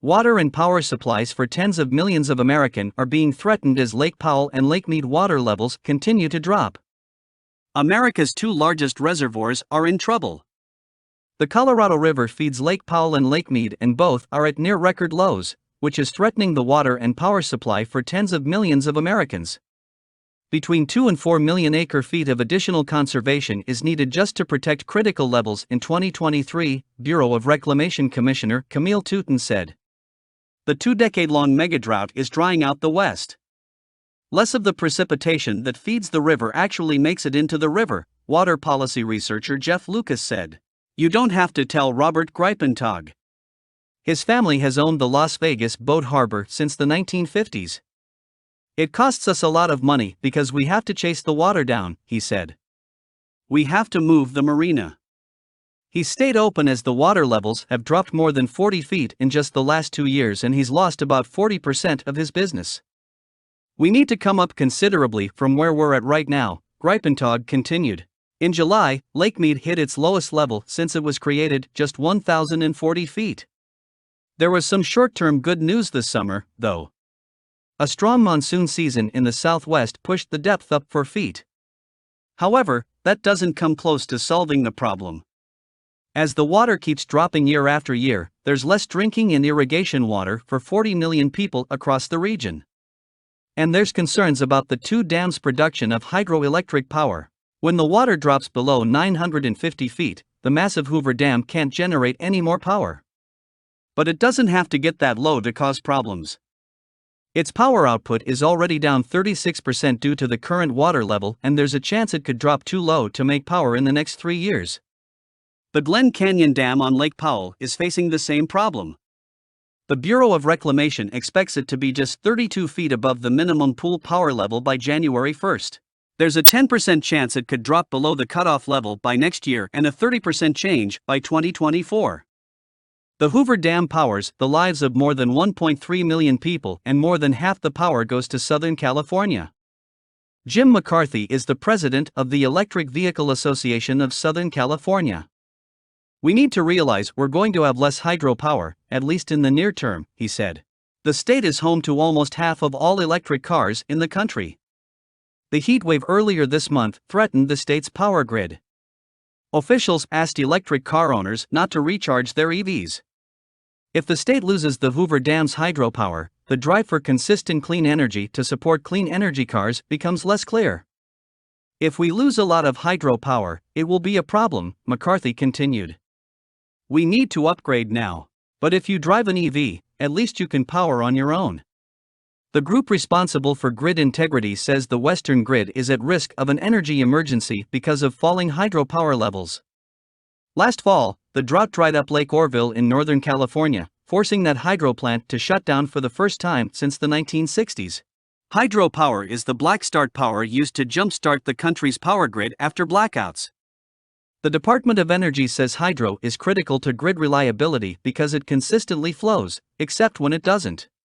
Water and power supplies for tens of millions of Americans are being threatened as Lake Powell and Lake Mead water levels continue to drop. America's two largest reservoirs are in trouble. The Colorado River feeds Lake Powell and Lake Mead, and both are at near record lows, which is threatening the water and power supply for tens of millions of Americans. Between 2 and 4 million acre-feet of additional conservation is needed just to protect critical levels in 2023, Bureau of Reclamation Commissioner Camille Touton said. The 2-decade-long megadrought is drying out the West. Less of the precipitation that feeds the river actually makes it into the river, water policy researcher Jeff Lucas said. You don't have to tell Robert Greipentag. His family has owned the Las Vegas boat harbor since the 1950s. It costs us a lot of money because we have to chase the water down, he said. We have to move the marina. He's stayed open as the water levels have dropped more than 40 feet in just the last 2 years, and he's lost about 40% of his business. We need to come up considerably from where we're at right now, Greipentag continued. In July, Lake Mead hit its lowest level since it was created, just 1,040 feet. There was some short-term good news this summer, though. A strong monsoon season in the southwest pushed the depth up 4 feet. However, that doesn't come close to solving the problem. As the water keeps dropping year after year, there's less drinking and irrigation water for 40 million people across the region. And there's concerns about the 2 dams' production of hydroelectric power. When the water drops below 950 feet, the massive Hoover Dam can't generate any more power. But it doesn't have to get that low to cause problems. Its power output is already down 36% due to the current water level, and there's a chance it could drop too low to make power in the next 3 years. The Glen Canyon Dam on Lake Powell is facing the same problem. The Bureau of Reclamation expects it to be just 32 feet above the minimum pool power level by January 1st. There's a 10% chance it could drop below the cutoff level by next year and a 30% change by 2024. The Hoover Dam powers the lives of more than 1.3 million people, and more than half the power goes to Southern California. Jim McCarthy is the president of the Electric Vehicle Association of Southern California. We need to realize we're going to have less hydropower, at least in the near term, he said. The state is home to almost half of all electric cars in the country. The heat wave earlier this month threatened the state's power grid. Officials asked electric car owners not to recharge their EVs. If the state loses the Hoover Dam's hydropower, the drive for consistent clean energy to support clean energy cars becomes less clear. If we lose a lot of hydropower, it will be a problem, McCarthy continued. We need to upgrade now. But if you drive an EV, at least you can power on your own. The group responsible for grid integrity says the Western grid is at risk of an energy emergency because of falling hydropower levels. Last fall, the drought dried up Lake Oroville in Northern California, forcing that hydro plant to shut down for the first time since the 1960s. Hydropower is the black start power used to jumpstart the country's power grid after blackouts. The Department of Energy says hydro is critical to grid reliability because it consistently flows, except when it doesn't.